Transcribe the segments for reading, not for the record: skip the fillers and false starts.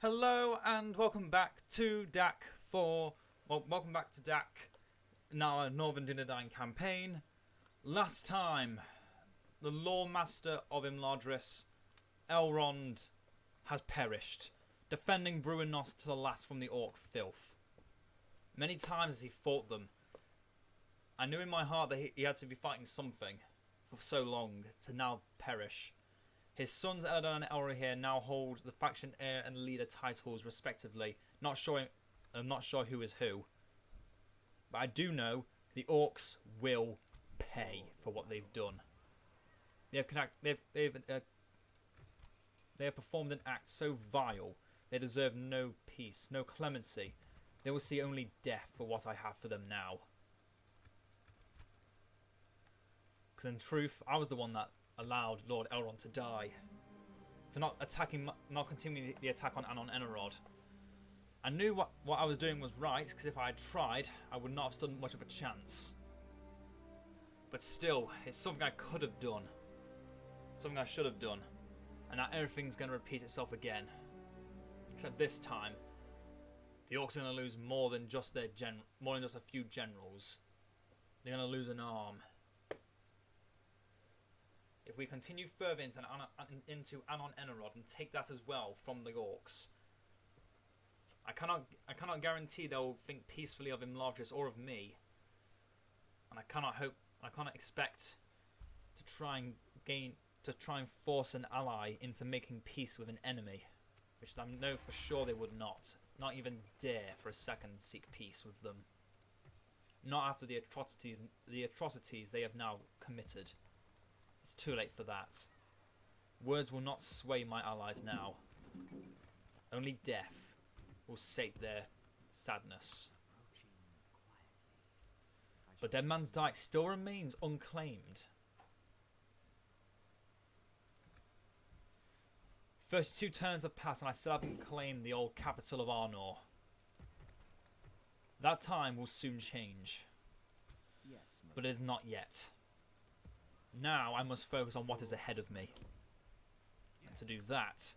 Hello and welcome back to DaC welcome back to DaC in our Northern Dunedain campaign. Last time, the Lore Master of Imladris, Elrond, has perished, defending Bruinnost to the last from the Orc filth. Many times as he fought them, I knew in my heart that he had to be fighting something for so long to now perish. His sons Eldar and Elrohir now hold the faction heir and leader titles respectively. I'm not sure who is who. But I do know the Orcs will pay for what they've done. They have performed an act so vile, they deserve no peace, no clemency. They will see only death for what I have for them now. Because in truth, I was the one that allowed Lord Elrond to die for not continuing the attack on Anon Enerod. I knew what I was doing was right, because if I had tried, I would not have stood much of a chance. But still, it's something I could have done, something I should have done, and now everything's going to repeat itself again. Except this time, the Orcs are going to lose more than just a few generals. They're going to lose an arm. If we continue further into Anon Enerod and take that as well from the Orcs, I cannot guarantee they'll think peacefully of Imladris or of me, and I cannot expect to try and force an ally into making peace with an enemy, which I know for sure they would not even dare for a second seek peace with them. Not after the atrocities they have now committed. It's too late for that. Words will not sway my allies now. Only death will sate their sadness. But Dead Man's Dyke still remains unclaimed. 32 turns have passed and I still haven't claimed the old capital of Arnor. That time will soon change. But it is not yet. Now I must focus on what is ahead of me. And to do that,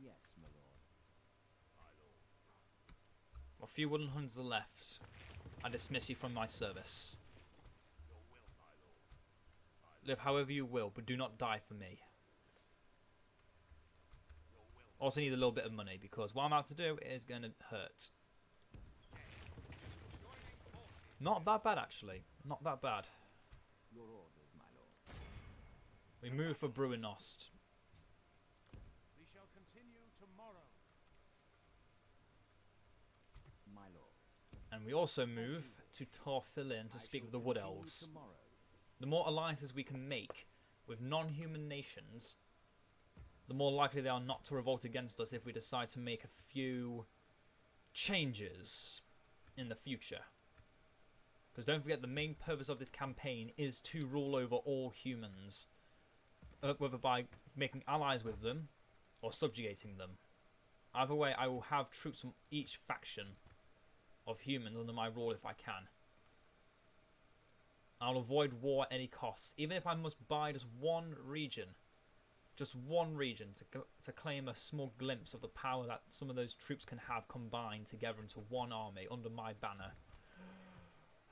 yes, my lord. a few wooden hunters are left. I dismiss you from my service. Live however you will, but do not die for me. Also need a little bit of money, because what I'm about to do is going to hurt. Not that bad, actually. Not that bad. Your orders, my lord. We move for Bruinnost. We shall continue tomorrow. My lord. And we also move to Torfilin to speak with the Wood Elves. The more alliances we can make with non-human nations, the more likely they are not to revolt against us if we decide to make a few changes in the future. Because don't forget, the main purpose of this campaign is to rule over all humans, whether by making allies with them or subjugating them. Either way, I will have troops from each faction of humans under my rule if I can. I'll avoid war at any cost, even if I must buy just one region to claim a small glimpse of the power that some of those troops can have combined together into one army under my banner.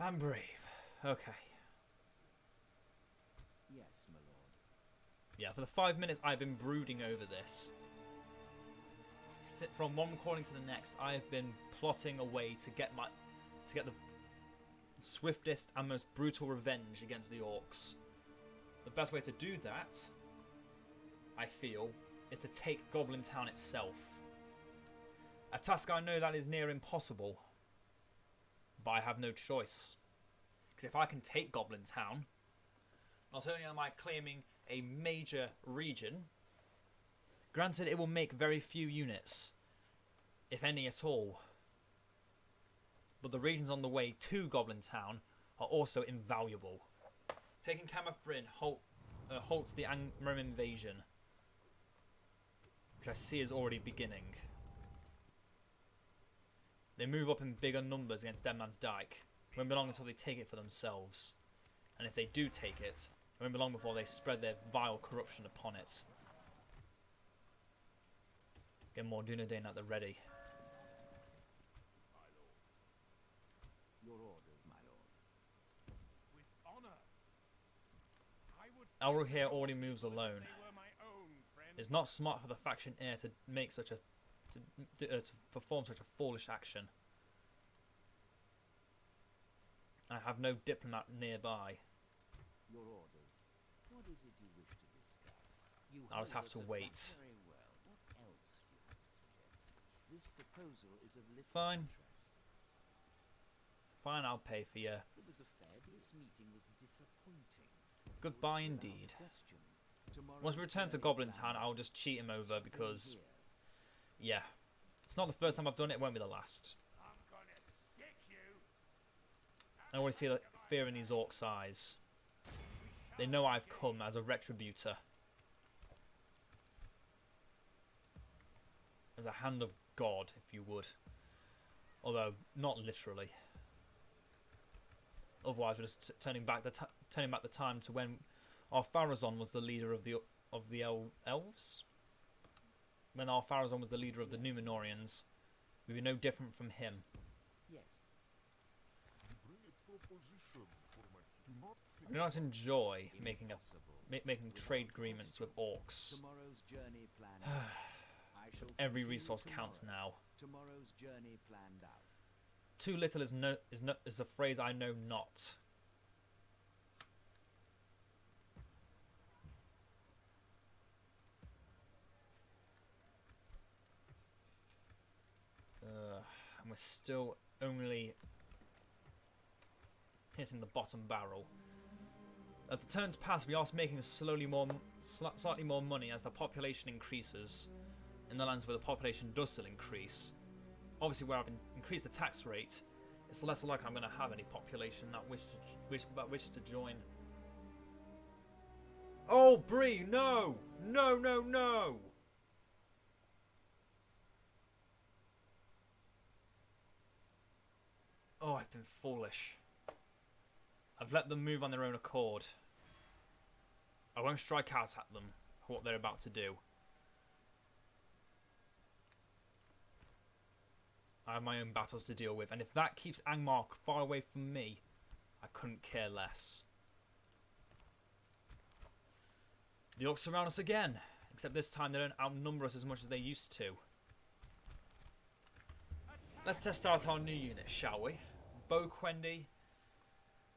I'm brave. Okay. Yes, my lord. Yeah, for the 5 minutes I've been brooding over this. From one recording to the next, I have been plotting a way to get the swiftest and most brutal revenge against the Orcs. The best way to do that, I feel, is to take Goblin Town itself. A task I know that is near impossible, but I have no choice. Because if I can take Goblin Town, not only am I claiming a major region, granted it will make very few units, if any at all, but the regions on the way to Goblin Town are also invaluable. Taking Camath Bryn halts the Angmar invasion, which I see is already beginning. They move up in bigger numbers against Dead Man's Dyke. Won't be long until they take it for themselves. And if they do take it, it won't be long before they spread their vile corruption upon it. Get more Dunedain at the ready. My lord. Your orders, my lord. With honor. I would Elro fight here with already all moves people as if alone. they were my own friend. It's not smart for the faction heir to make such a to perform such a foolish action. I have no diplomat nearby. Your orders. What is it you wish to discuss? You I'll just hold have to us at wait. that. Very well. What else do you have to suggest? This proposal is of little Fine. interest. Fine, I'll pay for you. It was a fair. This meeting was disappointing. Goodbye Without indeed. question. Once we return to Goblin's Hand, I'll just cheat him over because, yeah, it's not the first time I've done it. It won't be the last. I'm gonna stick you. I already see the fear in these orcs' eyes. They know I've come as a retributor. As a hand of God, if you would. Although, not literally. Otherwise, we're just turning back the time to when our Pharazon was the leader of the elves. When our Pharazon was the leader of the Numenorians, we were no different from him. Yes. I do not enjoy making Impossible. trade agreements with orcs. Tomorrow's journey planned out. I shall Every continue resource counts tomorrow. now. Tomorrow's journey planned out. Too little is a phrase I know not. And we're still only hitting the bottom barrel. As the turns pass, we are making slightly more money as the population increases. In the lands where the population does still increase. Obviously, where I've increased the tax rate, it's less likely I'm going to have any population that wishes to join. Oh, Bree, no! No, no, no! Oh, I've been foolish. I've let them move on their own accord. I won't strike out at them for what they're about to do. I have my own battles to deal with, and if that keeps Angmar far away from me, I couldn't care less. The orcs surround us again, except this time they don't outnumber us as much as they used to. Let's test out our new unit, shall we? Bo Quendi,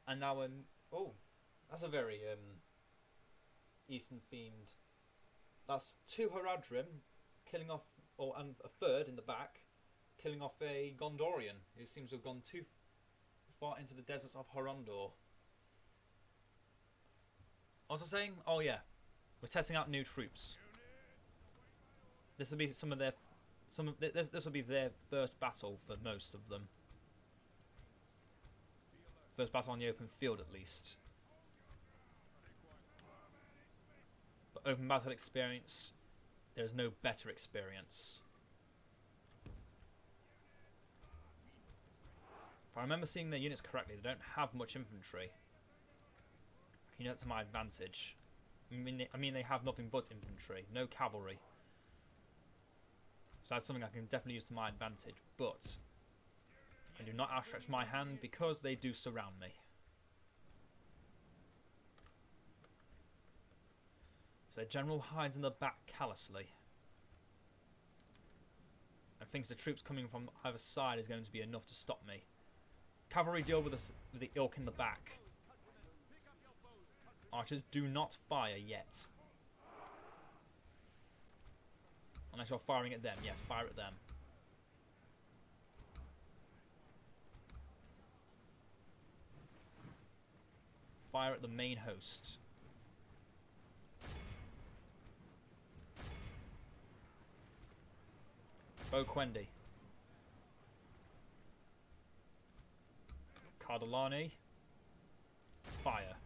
and now oh, that's a very Eastern themed. That's 2 Haradrim, killing off, and a third in the back. Killing off a Gondorian who seems to have gone too far into the deserts of Horondor. What was I saying? Oh yeah, we're testing out new troops. This will be this will be their first battle for most of them. First battle on the open field, at least. But open battle experience, there is no better experience. If I remember seeing their units correctly, they don't have much infantry. I can use that to my advantage. I mean they have nothing but infantry, no cavalry. So that's something I can definitely use to my advantage, but I do not outstretch my hand because they do surround me. So the general hides in the back callously. And thinks the troops coming from either side is going to be enough to stop me. Cavalry deal with the ilk in the back. Archers, do not fire yet. Unless you're firing at them. Yes, fire at them. Fire at the main host. Bo Quendi. Cardellani. Fire.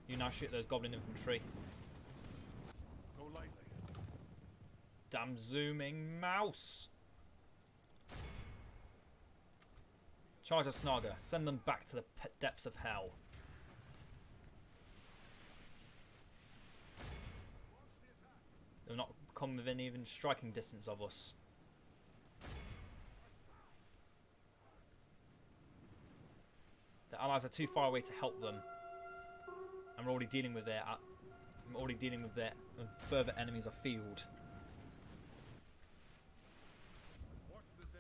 You now shoot those goblin infantry. Go lightly. Damn zooming mouse. Charge of Snaga. Send them back to the depths of hell. They'll not come within even striking distance of us. The allies are too far away to help them, and we're already dealing with their further enemies afield.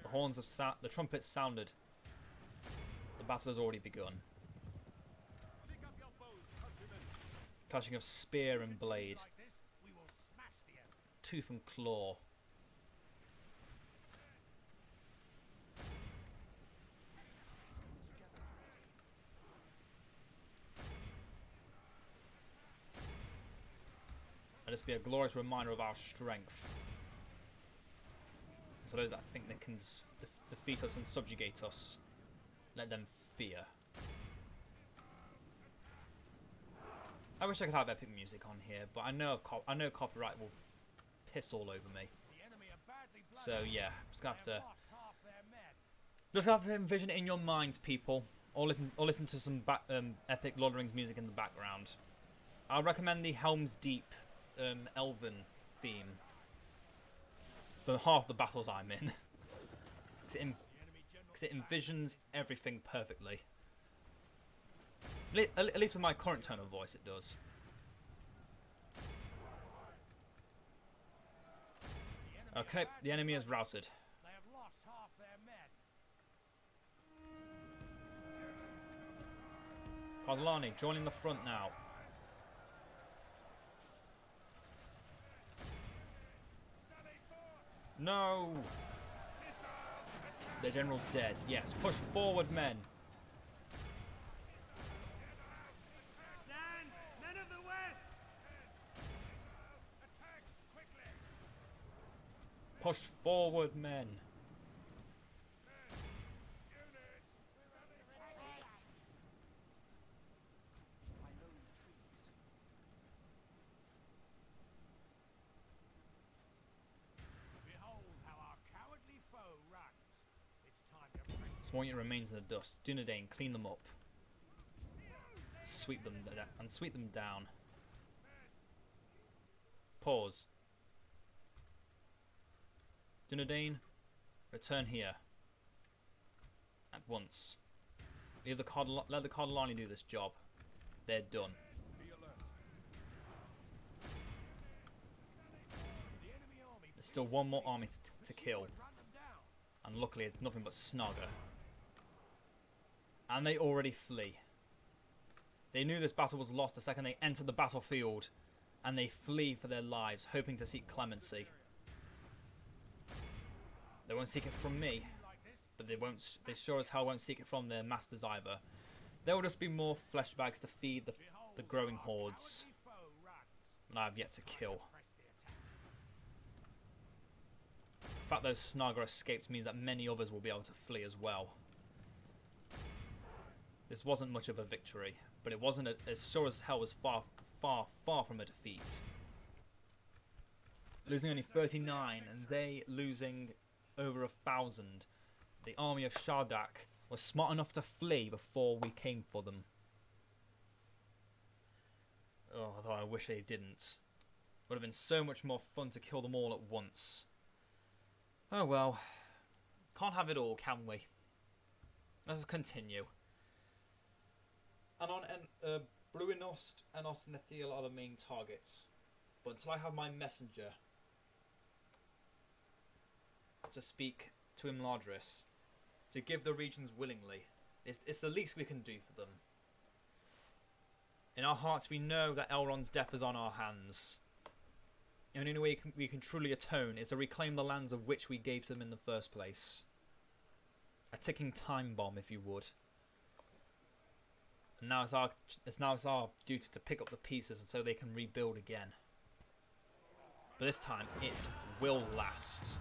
The horns have the trumpets sounded. The battle has already begun. Pick up your bows, countrymen. Clashing of spear and blade, Like this, we will smash the enemy. tooth and claw. Let this be a glorious reminder of our strength. So those that think they can defeat us and subjugate us, let them fear. I wish I could have epic music on here, but I know copyright will piss all over me. The enemy are badly So blooded. yeah, just gonna have They to have lost half their men. just have to envision it in your minds, people, or listen to some epic Lord of the Rings music in the background. I'll recommend the Helm's Deep Elven theme for half the battles I'm in. Because The enemy general it envisions everything perfectly. At least with my current tone of voice, it does. Okay, the enemy is routed. They have lost half their men. Cardellani joining the front now. No! Their general's dead. Yes, push forward, men. Stand! Men of the West! Attack quickly! Push forward, men. By lone trees. Behold how our cowardly foe runs. It's time to press. Small unit remains in the dust. Dunedain, clean them up. Sweep them down. Pause. Dunedain, return here. At once. Let the Cardellani do this job. They're done. Be alert. The enemy army There's still one more army to kill. would run them down. And luckily it's nothing but Snaga. And they already flee. They knew this battle was lost the second they entered the battlefield. And they flee for their lives, hoping to seek clemency. They won't seek it from me. Like this, But they sure as hell won't seek it from their masters either. There will just be more flesh bags to feed the growing hordes cowardly foe runs. that I have yet to kill. Press the attack. The fact those Snaga escaped means that many others will be able to flee as well. This wasn't much of a victory, but it wasn't as sure as hell was far from a defeat. Losing only 39 and they losing over 1,000. The army of Shardak was smart enough to flee before we came for them. Oh, although I wish they didn't. Would have been so much more fun to kill them all at once. Oh well. Can't have it all, can we? Let's continue. And on Bruinost and Osnethiel are the main targets. But until I have my messenger to speak to Imladris, to give the regions willingly, it's the least we can do for them. In our hearts we know that Elrond's death is on our hands. The only way we can truly atone is to reclaim the lands of which we gave to them in the first place. A ticking time bomb, if you would. And now it's our duty to pick up the pieces so they can rebuild again. But this time, it will last.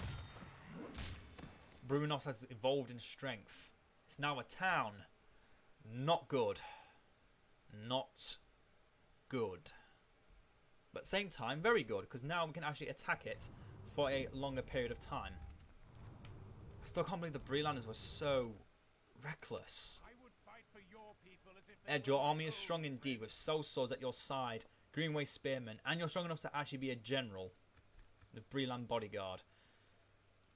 Bruinos has evolved in strength. It's now a town. Not good. Not good. But at the same time, very good, because now we can actually attack it for a longer period of time. I still can't believe the Brelanders were so reckless. I would fight for your people as if they Ed, were your my army is own strong indeed, with soul swords at your side, Greenway spearmen, and you're strong enough to actually be a general. The Breland bodyguard.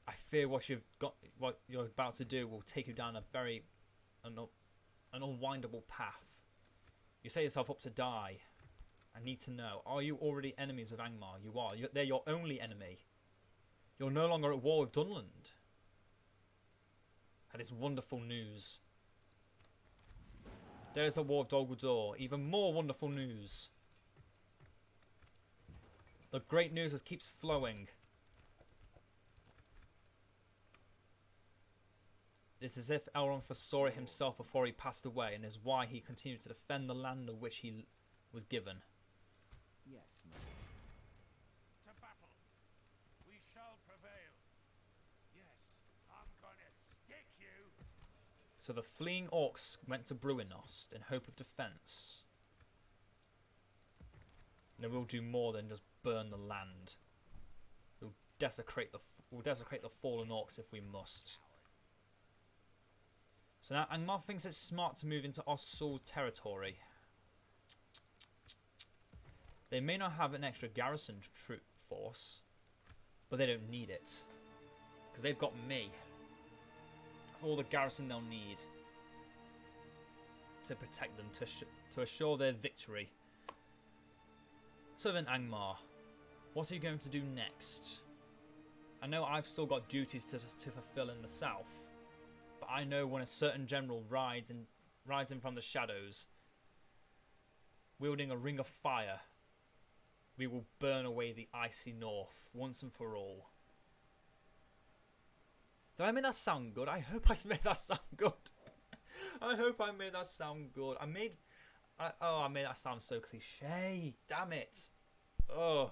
I fear what you're about to do will take you down a very an unwindable path. You set yourself up to die. I need to know, are you already enemies with Angmar? You are. They're your only enemy. You're no longer at war with Dunland. That is wonderful news. There's a war of Dol Guldur. Even more wonderful news. The great news just keeps flowing. It's as if Elrond foresaw it himself before he passed away, and is why he continued to defend the land of which he was given. Yes, my To battle. We shall prevail. Yes, I'm gonna stick you. So the fleeing orcs went to Bruinost in hope of defence. They will do more than just burn the land. We'll desecrate the fallen orcs if we must. So now Angmar thinks it's smart to move into Ossul territory. They may not have an extra garrison troop force, but they don't need it. Because they've got me. That's all the garrison they'll need to protect them, to assure their victory. So then, Angmar, what are you going to do next? I know I've still got duties to fulfill in the south, but I know when a certain general rides in from the shadows, wielding a ring of fire, we will burn away the icy north once and for all. Did I make that sound good? I hope I made that sound good. I hope I made that sound good. I made that sound so cliche. Damn it. Ugh.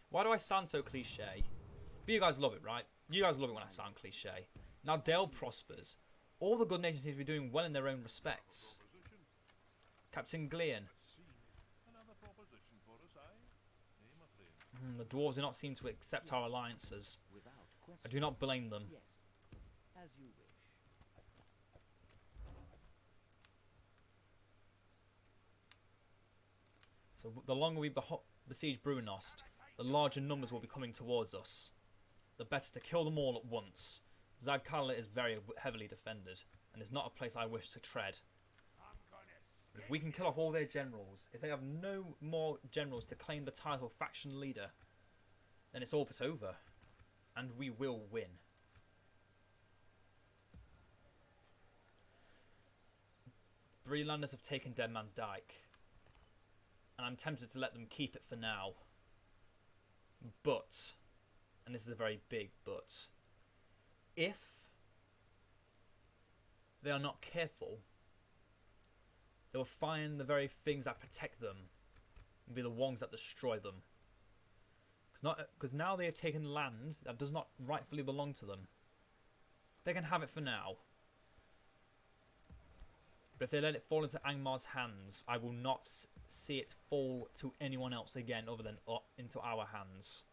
Why do I sound so cliche? But you guys love it, right? You guys love it when I sound cliche. Now Dale prospers. All the good nations seem to be doing well in their own respects. Captain Glean. The dwarves do not seem to accept our alliances. without question. I do not blame them. Yes, as you wish. So the longer we besiege Bruinost, the larger numbers will be coming towards us. The better to kill them all at once. Zagkala is very heavily defended, and is not a place I wish to tread. But if we can kill off all their generals, if they have no more generals to claim the title of faction leader, then it's all but over. And we will win. Brelanders have taken Dead Man's Dyke, and I'm tempted to let them keep it for now. But, and this is a very big but, if they are not careful, they will find the very things that protect them and be the ones that destroy them. Because now they have taken land that does not rightfully belong to them. They can have it for now. But if they let it fall into Angmar's hands, I will not see it fall to anyone else again other than into our hands.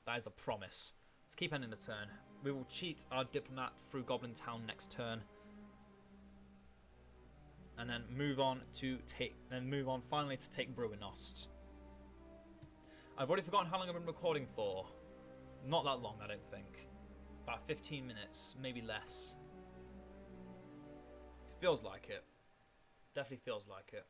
That is a promise. Let's keep ending the turn. We will cheat our diplomat through Goblin Town next turn. And then move on finally to take Bruinost. I've already forgotten how long I've been recording for. Not that long, I don't think. About 15 minutes, maybe less. It feels like it. Definitely feels like it.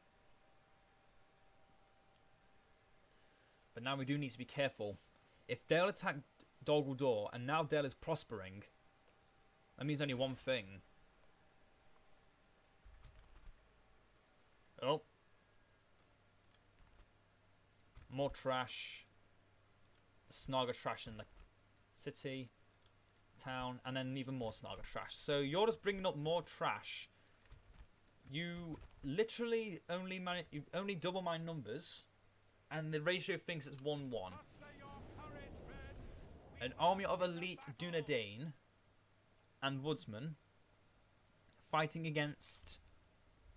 But now we do need to be careful. If Dale attacked Dol Guldur and now Dale is prospering, that means only one thing. Oh. More trash. Snarga trash in the city, town, and then even more Snarga trash. So you're just bringing up more trash. You literally only double my numbers, and the ratio thinks it's 1-1. An army of elite Dunedain and woodsmen fighting against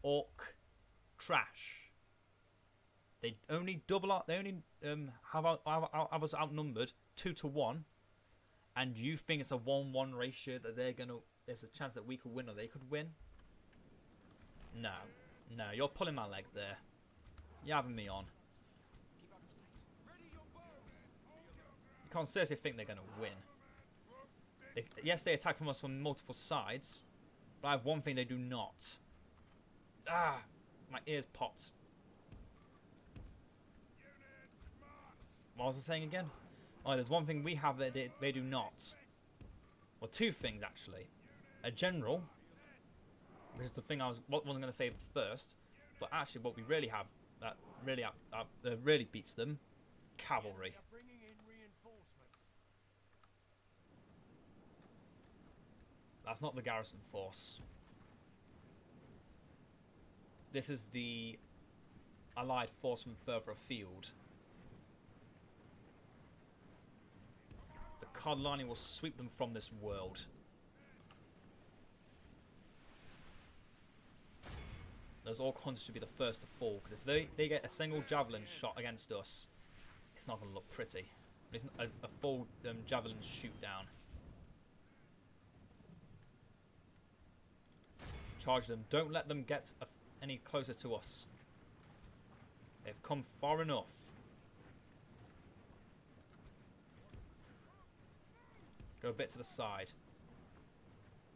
orc trash. They only have us outnumbered 2-1, And you think it's a 1-1 ratio that they're gonna... There's a chance that we could win or they could win? No. No, you're pulling my leg there. You're having me on. You can't seriously think they're gonna win. Yes, they attack from us from multiple sides, but I have one thing they do not. Ah! My ears popped. What was I saying again? Oh, there's one thing we have that they do not. Well, two things, actually. A general, which is the thing I wasn't going to say first, but actually what we really have that really beats them, cavalry. That's not the garrison force. This is the allied force from further afield. The Naodline will sweep them from this world. Those Orc hunters should be the first to fall, because if they get a single javelin shot against us, it's not going to look pretty. It's a full javelin shoot down. Charge them. Don't let them get any closer to us. They've come far enough. Go a bit to the side.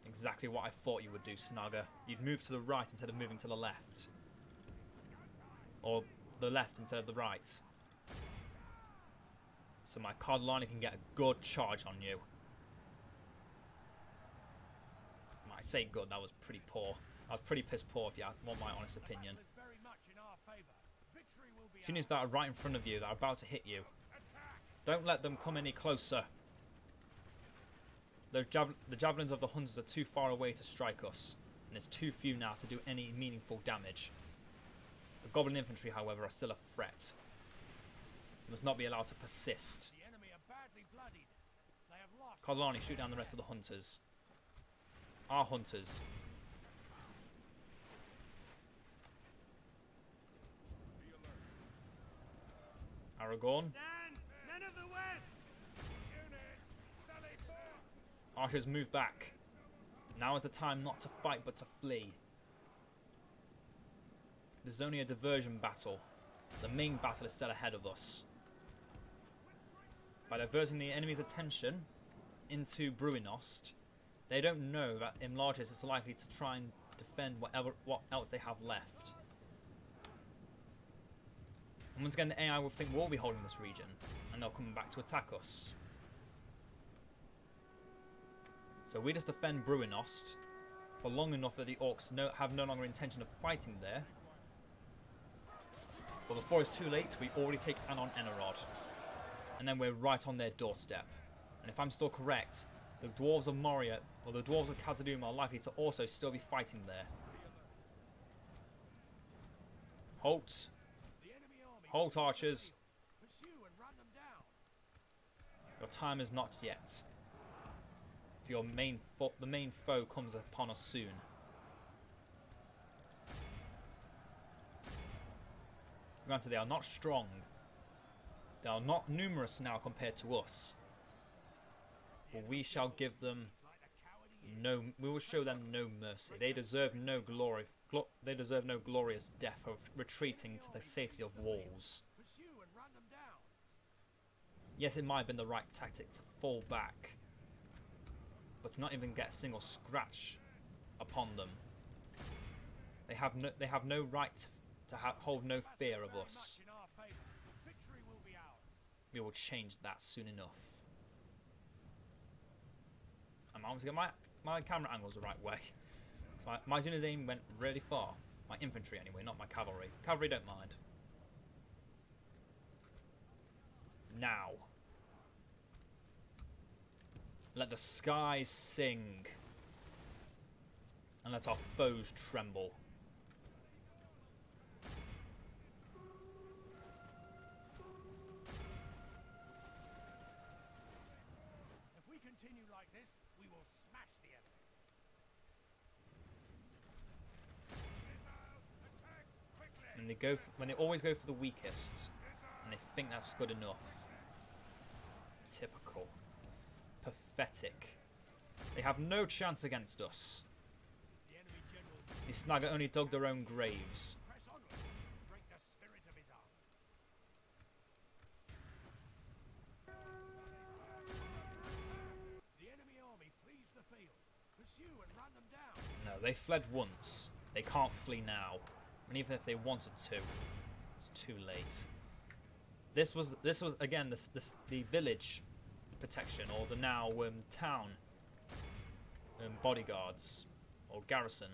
Exactly what I thought you would do, Snagger. You'd move to the right instead of moving to the left. Or the left instead of the right. So my Naodline can get a good charge on you. I say good, that was pretty poor. I was pretty piss poor if you want my honest opinion. Units that are right in front of you, that are about to hit you. Don't let them come any closer. The javelins of the hunters are too far away to strike us, and it's too few now to do any meaningful damage. The goblin infantry, however, are still a threat. They must not be allowed to persist. Naodline, shoot down the rest of the hunters. Our hunters. Aragorn. Men of the West! Archers, move back. Now is the time not to fight but to flee. This is only a diversion battle. The main battle is still ahead of us. By diverting the enemy's attention into Bruinost, they don't know that Imlartis is likely to try and defend what else they have left. And once again, the AI will think we'll be holding this region, and they'll come back to attack us. So we just defend Bruinost for long enough that the Orcs have no longer intention of fighting there. But before it's too late, we already take Arnor Enerod. And then we're right on their doorstep. And if I'm still correct, the Dwarves of Moria, or the Dwarves of Khazad-dûm are likely to also still be fighting there. Halt. Halt, archers. Your time is not yet. The main foe comes upon us soon. Granted, they are not strong. They are not numerous now compared to us. But we shall give them no. We will show them no mercy. They deserve no glory. They deserve no glorious death of retreating to the safety of walls. Yes, it might have been the right tactic to fall back, but to not even get a single scratch upon them. They have no right to hold no fear of us. We will change that soon enough. I'm always get my camera angles the right way. So my unit aim went really far. My infantry anyway, not my cavalry. Cavalry don't mind. Now. Let the skies sing. And let our foes tremble. If we continue like this, we will smash the enemy. And they always go for the weakest, and they think that's good enough. Typical. pathetic. They have no chance against us. The enemy generals The Snagger only dug their own graves. press onward, break the spirit of his army. The enemy army flees the field. Pursue and run them down. No, they fled once. They can't flee now. And even if they wanted to, it's too late. This was again the village protection, or the now town bodyguards or garrison.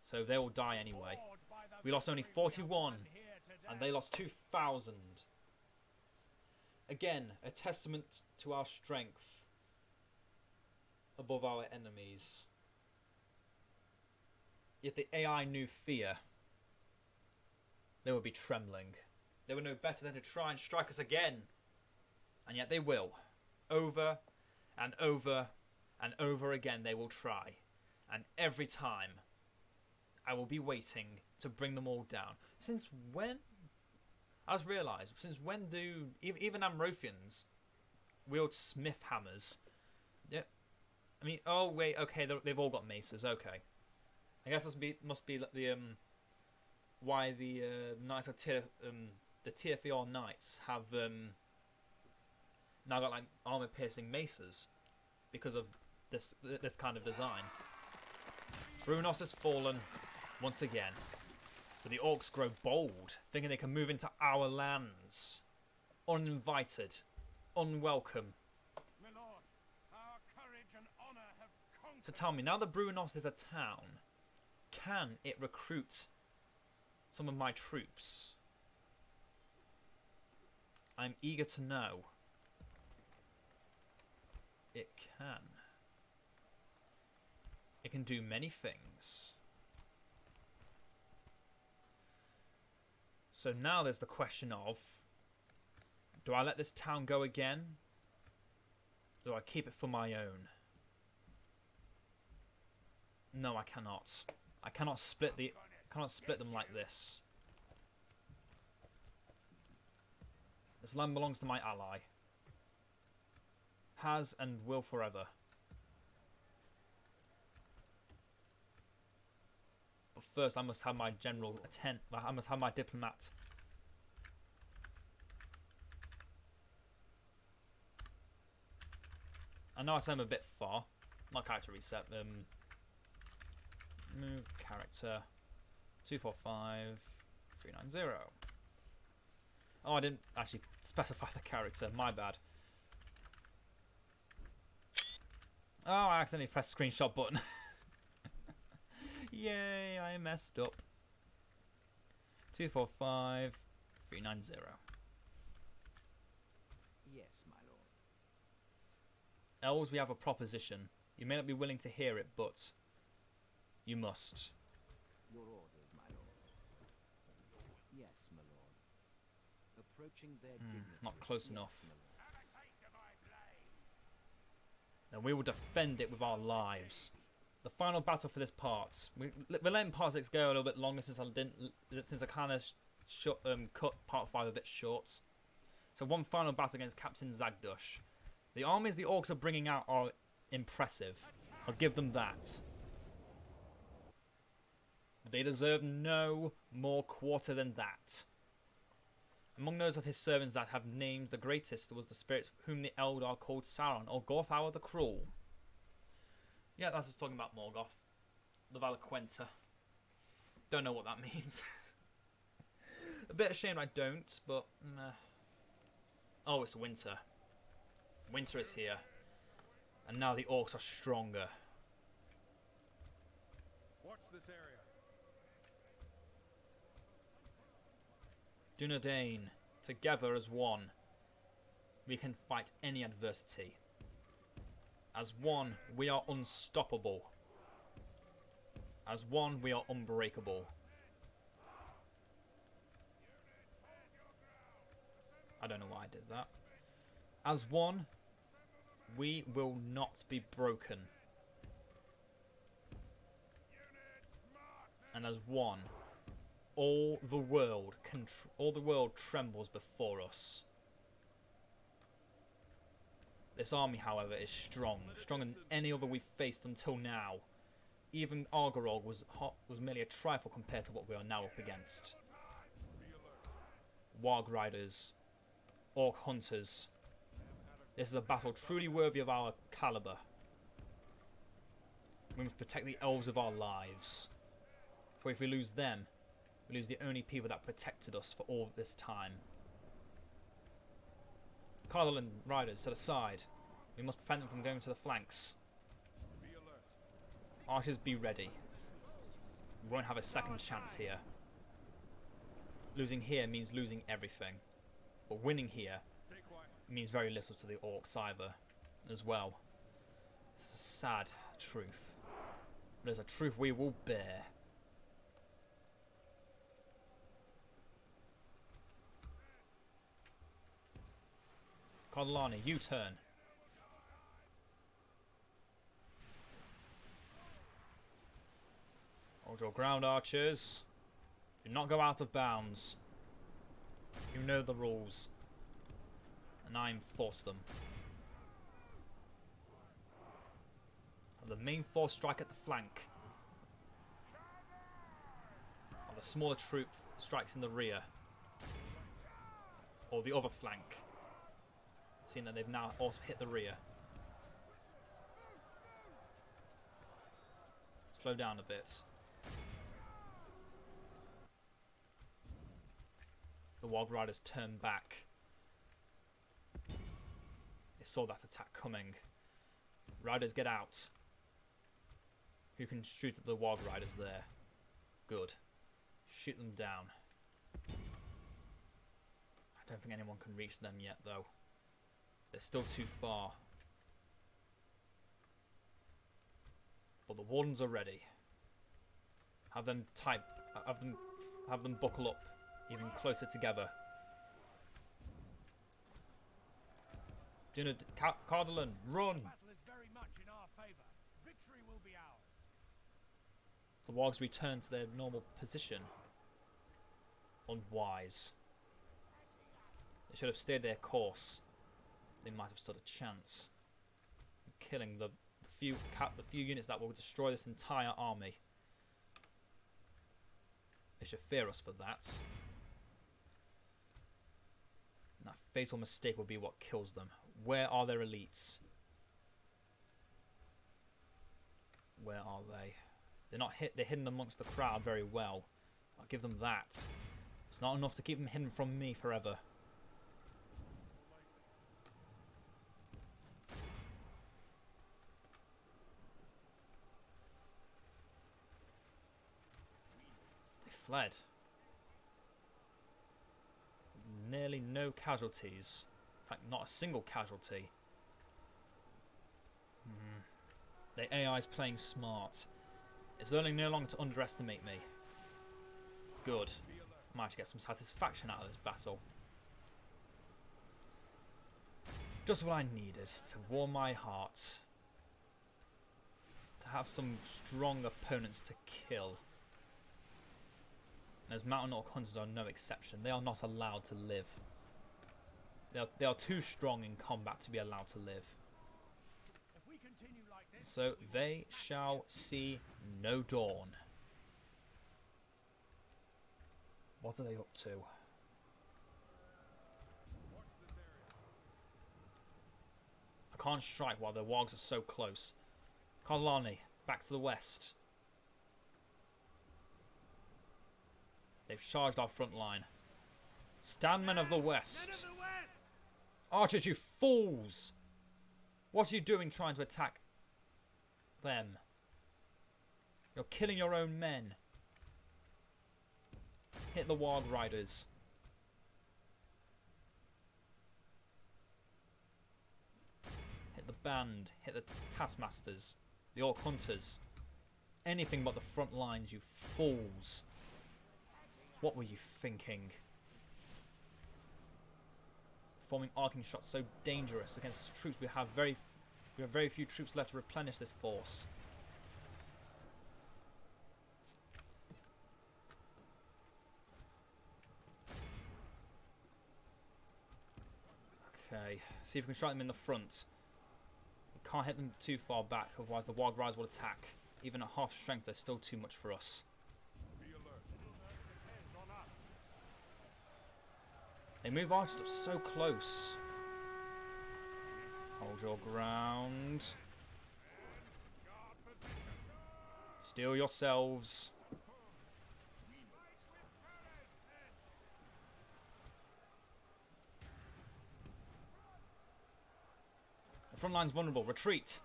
So they will die anyway. Awed by the We lost only victory we have 41, won here and today. they lost 2,000. Again, a testament to our strength above our enemies. If the AI knew fear, they would be trembling. They would know better than to try and strike us again. And yet they will. Over and over and over again they will try. And every time I will be waiting to bring them all down. Since when? I just realised, since when do even Amrothians wield smith hammers? Yeah. I mean, oh wait, okay, they've all got maces, okay. I guess this must be the why the Knights of the TFER Knights have now got like armor-piercing maces because of this kind of design. Brunos has fallen once again, but the orcs grow bold, thinking they can move into our lands, uninvited, unwelcome. My lord, our courage and honor have conquered. So tell me, now that Brunos is a town, can it recruit some of my troops? I'm eager to know. It can. It can do many things. So now there's the question of, do I let this town go again? Or do I keep it for my own? No, I cannot. I cannot split them like this. This land belongs to my ally. Has and will forever. But first I must have my general I must have my diplomat. I know I said I'm a bit far. Not character reset. Move character 245 390. Oh, I didn't actually specify the character. My bad. Oh, I accidentally pressed the screenshot button. Yay, I messed up. 245 390. Yes, my lord. Elves, we have a proposition. You may not be willing to hear it, but you must. Your orders, my lord. Yes, my lord. Approaching their dignity. Not close Yes, enough. my lord. Have a taste of my blade. And we will defend it with our lives. The final battle for this part. We're letting part 6 go a little bit longer since I kind of cut part 5 a bit short. So one final battle against Captain Zagdush. The armies the orcs are bringing out are impressive. I'll give them that. They deserve no more quarter than that. Among those of his servants that have names, the greatest was the spirit whom the Eldar called Sauron, or Gorthauer the Cruel. Yeah, that's just talking about Morgoth, the Valaquenta. Don't know what that means. A bit ashamed I don't, but meh. Oh, it's winter. Winter is here. And now the orcs are stronger. Watch this area. Dunedain, together as one, we can fight any adversity. As one, we are unstoppable. As one, we are unbreakable. I don't know why I did that. As one, we will not be broken. And as one, all the world trembles before us. This army, however, is strong. Stronger than any other we've faced until now. Even Argorog was merely a trifle compared to what we are now up against. Warg Riders, Orc Hunters. This is a battle truly worthy of our caliber. We must protect the elves of our lives. For if we lose them, we lose the only people that protected us for all this time. Carlin Riders, set aside. We must prevent them from going to the flanks. Archers, be ready. We won't have a second chance here. Losing here means losing everything. But winning here means very little to the orcs either, as well. It's a sad truth. But it's a truth we will bear. Kodlani, U-turn. Hold your ground, archers. Do not go out of bounds. You know the rules. And I enforce them. The main force strike at the flank. While the smaller troop strikes in the rear. Or the other flank. Seeing that they've now also hit the rear. Slow down a bit. The Warg Riders turn back. They saw that attack coming. Riders, get out. Who can shoot at the Warg Riders there? Good. Shoot them down. I don't think anyone can reach them yet, though. They're still too far. But the Wardens are ready. Have them buckle up even closer together. Cardelin, run! The battle is very much in our favor. Victory will be ours. The Wargs return to their normal position. Unwise. They should have stayed their course. They might have stood a chance. Killing the few units that will destroy this entire army. They should fear us for that. And that fatal mistake will be what kills them. Where are their elites? Where are they? They're hidden amongst the crowd very well. I'll give them that. It's not enough to keep them hidden from me forever. They fled. Nearly no casualties. In fact, not a single casualty. The AI is playing smart. It's learning no longer to underestimate me. Good. Might get some satisfaction out of this battle. Just what I needed to warm my heart. To have some strong opponents to kill. And as Mountain Orc Hunters are no exception, they are not allowed to live. They are too strong in combat to be allowed to live. If we continue like this, So they shall see no dawn. What are they up to? I can't strike while the Wargs are so close. Karlani, back to the west. They've charged our front line. Stand, men of the west! men of the west! Archers, you fools! What are you doing trying to attack them? You're killing your own men. Hit the Warg Riders. Hit the band. Hit the Taskmasters. The Orc Hunters. Anything but the front lines, you fools. What were you thinking? Forming arcing shots so dangerous against troops. We have very few troops left to replenish this force. Okay, see if we can strike them in the front. Can't hit them too far back, otherwise the Wild Rise will attack. Even at half strength, they're still too much for us. Be alert. Depends on us. They move archers up so close. Hold your ground. Guard position. Steel yourselves. The front line's vulnerable. Retreat.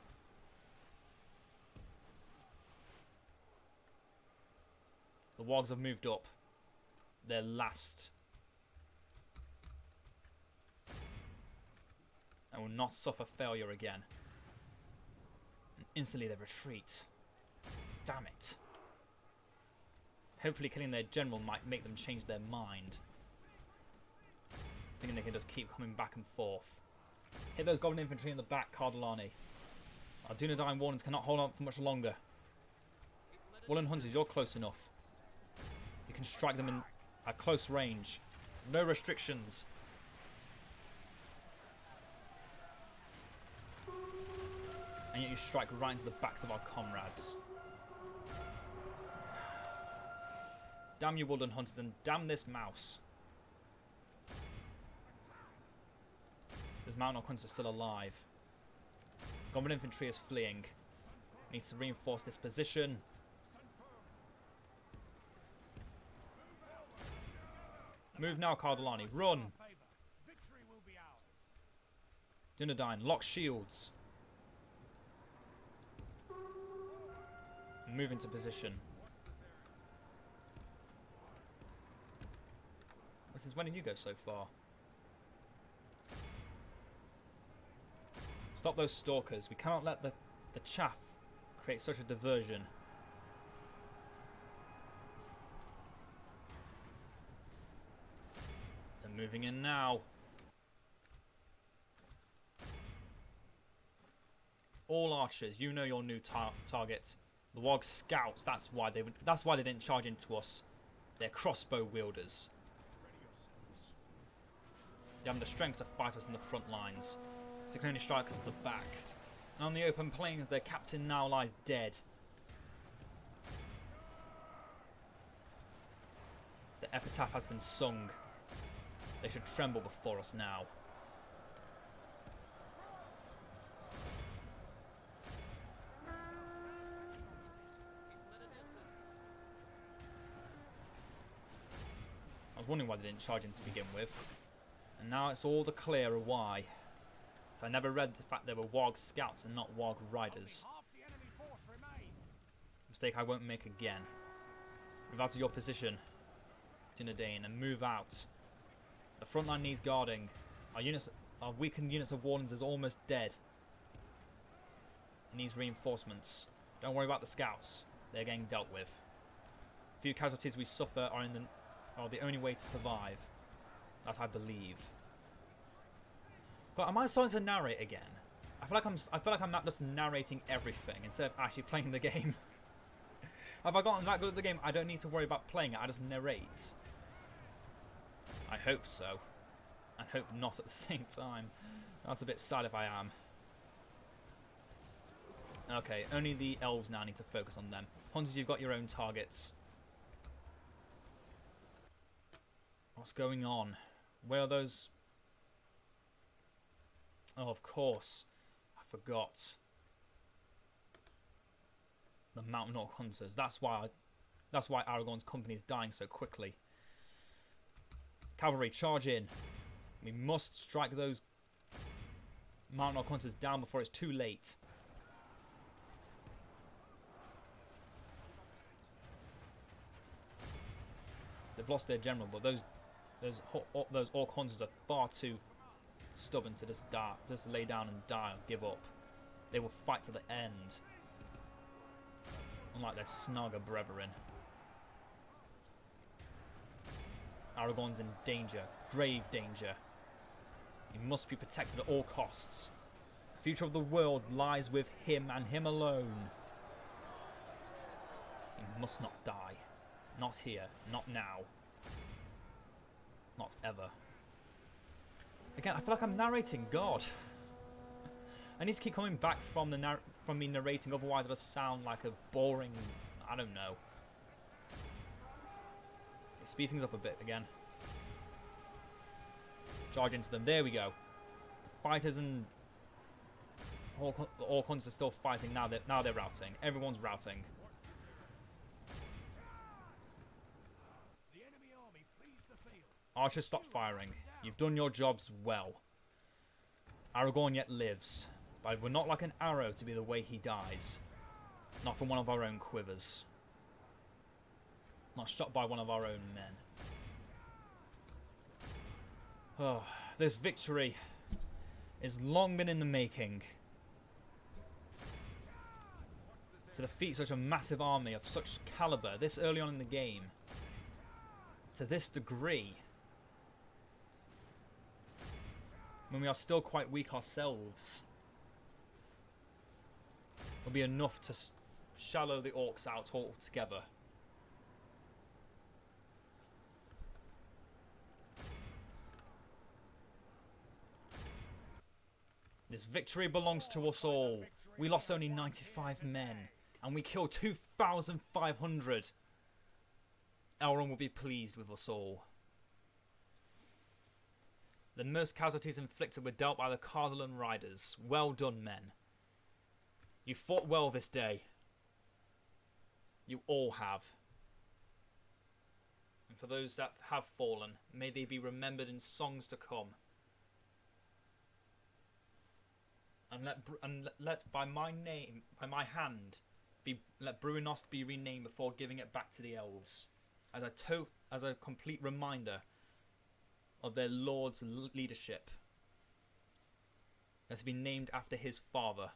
The Wogs have moved up. Their last. And will not suffer failure again. And instantly they retreat. Damn it. Hopefully killing their general might make them change their mind. Thinking they can just keep coming back and forth. Hit those goblin infantry in the back, Cardellani. Our Dunedain Wardens cannot hold on for much longer. Woolen Hunters, you're close enough. You can strike them in at close range. No restrictions. And yet you strike right into the backs of our comrades. Damn you, Woodland Hunters, and damn this mouse. This Mountain Hunter is still alive. Goblin infantry is fleeing. Needs to reinforce this position. Move now, Cardellani. Run! Victory will be ours. Dunedain, lock shields. Move into position. Since when did you go so far? Stop those stalkers. We cannot let the chaff create such a diversion. They're moving in now. All archers, you know your new target. The Wog scouts. That's why they didn't charge into us. They're crossbow wielders. They have the strength to fight us in the front lines, so they can only strike us at the back. And on the open plains, their captain now lies dead. The epitaph has been sung. They should tremble before us now. I was wondering why they didn't charge in to begin with. And now it's all the clearer why. So I never read the fact they were Warg scouts and not Warg riders. Half the enemy force remains. Mistake I won't make again. Move out of your position, Dunedain, and move out. The front line needs guarding. Our weakened units of Wardens is almost dead. It needs reinforcements. Don't worry about the scouts. They're getting dealt with. A few casualties we suffer are the only way to survive. That I believe. But am I starting to narrate again? I feel like I'm not just narrating everything instead of actually playing the game. Have I gotten that good at the game? I don't need to worry about playing it. I just narrate. I hope so. And hope not at the same time. That's a bit sad if I am. Okay, only the elves now need to focus on them. Hunters, you've got your own targets. What's going on? Where are those? Oh, of course. I forgot. The Mountain Orc Hunters. That's why Aragorn's company is dying so quickly. Cavalry, charge in. We must strike those Mountain Orc Hunters down before it's too late. They've lost their general, but those Orc Hunters are far too stubborn to just lay down and die or give up. They will fight to the end. Unlike their snugger brethren. Aragorn's in danger. Grave danger. He must be protected at all costs. The future of the world lies with him and him alone. He must not die. Not here. Not now. Not ever. Again, I feel like I'm narrating God. I need to keep coming back from the from me narrating, otherwise it'll sound like a boring, I don't know. Speed things up a bit again. Charge into them. There we go. Fighters and all hunters are still fighting now. They're routing. Everyone's routing. The enemy army flees the field. Archers, stop firing. You've done your jobs well. Aragorn yet lives, but we're not like an arrow to be the way he dies. Not from one of our own quivers. Not shot by one of our own men. Oh, this victory has long been in the making. To defeat such a massive army of such caliber this early on in the game, to this degree, when we are still quite weak ourselves, will be enough to shallow the orcs out altogether. This victory belongs to us all. We lost only 95 men, and we killed 2,500. Elrond will be pleased with us all. The most casualties inflicted were dealt by the Cardolan riders. Well done, men. You fought well this day. You all have. And for those that have fallen, may they be remembered in songs to come. And let by my name, by my hand, let Bruinost be renamed before giving it back to the elves, as a complete reminder of their lord's leadership. That's been named after his father.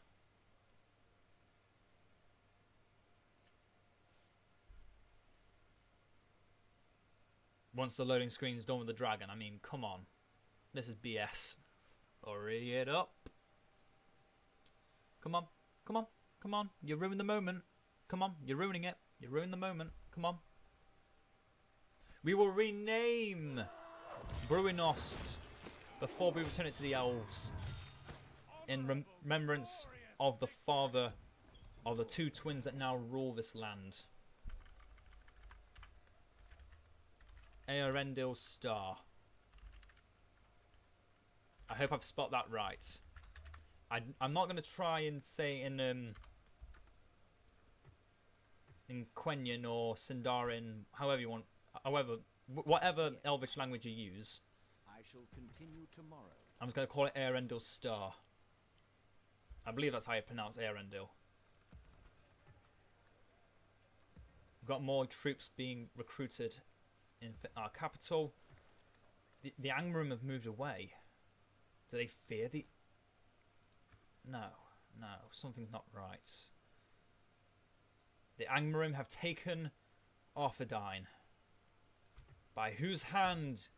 Once the loading screen's done with the dragon, I mean, come on, this is BS. Hurry it up. Come on, come on, come on. You ruined the moment. Come on, you're ruining it. You ruined the moment. Come on. We will rename Bruinost before we return it to the elves in remembrance of the father of the two twins that now rule this land. Earendil's Star. I hope I've spelled that right. I'm not going to try and say in Quenya or Sindarin, however you want, whatever Yes. Elvish language you use. I shall continue tomorrow. I'm just going to call it Earendil's Star. I believe that's how you pronounce Earendil. We've got more troops being recruited in our capital. The Angmarim have moved away. Do they fear the... No, something's not right. The Angmarim have taken Arthedain. By whose hand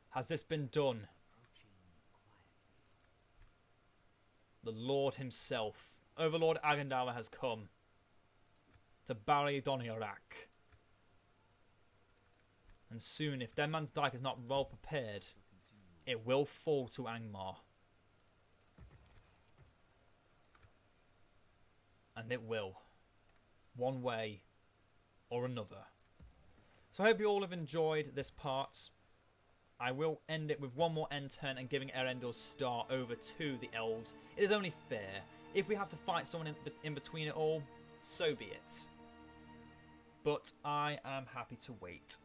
has this been done? The Lord himself, Overlord Agandawa, has come to Barry Doniorak. And soon, if Denman's Dyke is not well prepared, it will fall to Angmar. And it will. One way or another. So I hope you all have enjoyed this part. I will end it with one more end turn and giving Earendil's Star over to the elves. It is only fair. If we have to fight someone in between it all, so be it. But I am happy to wait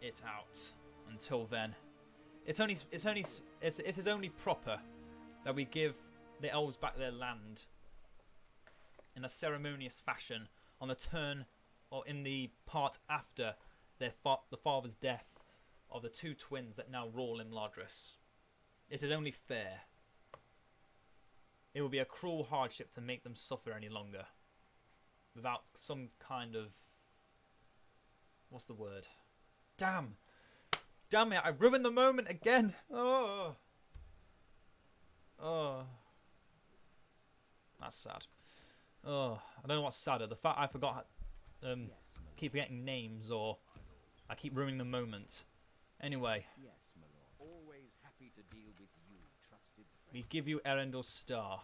it out until then. It is only proper that we give the elves back their land in a ceremonious fashion on the turn or in the part after the father's death of the two twins that now rule in Ladris. It is only fair. It would be a cruel hardship to make them suffer any longer without some kind of... What's the word? Damn it, I ruined the moment again. Oh, that's sad. Oh, I don't know what's sadder, the fact I forgot, Yes, my keep forgetting names, or I keep ruining the moment. Anyway, Yes, my lord. Always happy to deal with you, trusted friend. We give you Erendel's star.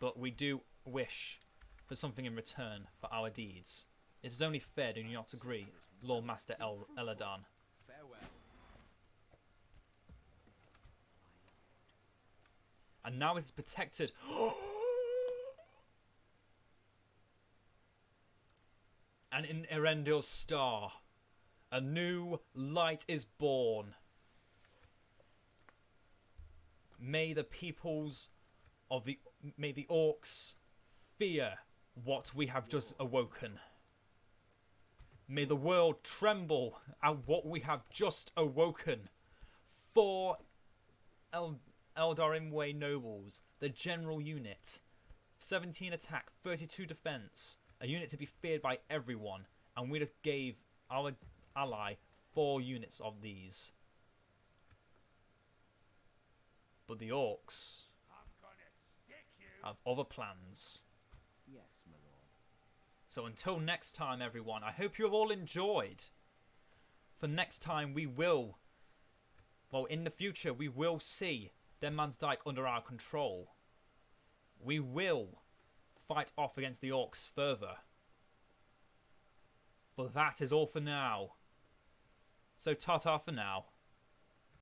But we do wish for something in return for our deeds. It is only fair, do you not agree, Lord Master Eladan? Farewell. And now it is protected. And in Erendel's star, a new light is born. May the peoples of the orcs fear what we have just awoken. May the world tremble at what we have just awoken. For Eldarimwe nobles, the general unit, 17 attack, 32 defense, a unit to be feared by everyone, and we just gave our ally 4 units of these. But the orcs I'm gonna stick you. have other plans. Yes, my lord. So until next time, everyone, I hope you have all enjoyed. For next time, we will, well, in the future, we will see Denman's Dyke under our control. We will fight off against the orcs further. But that is all for now. So ta-ta for now.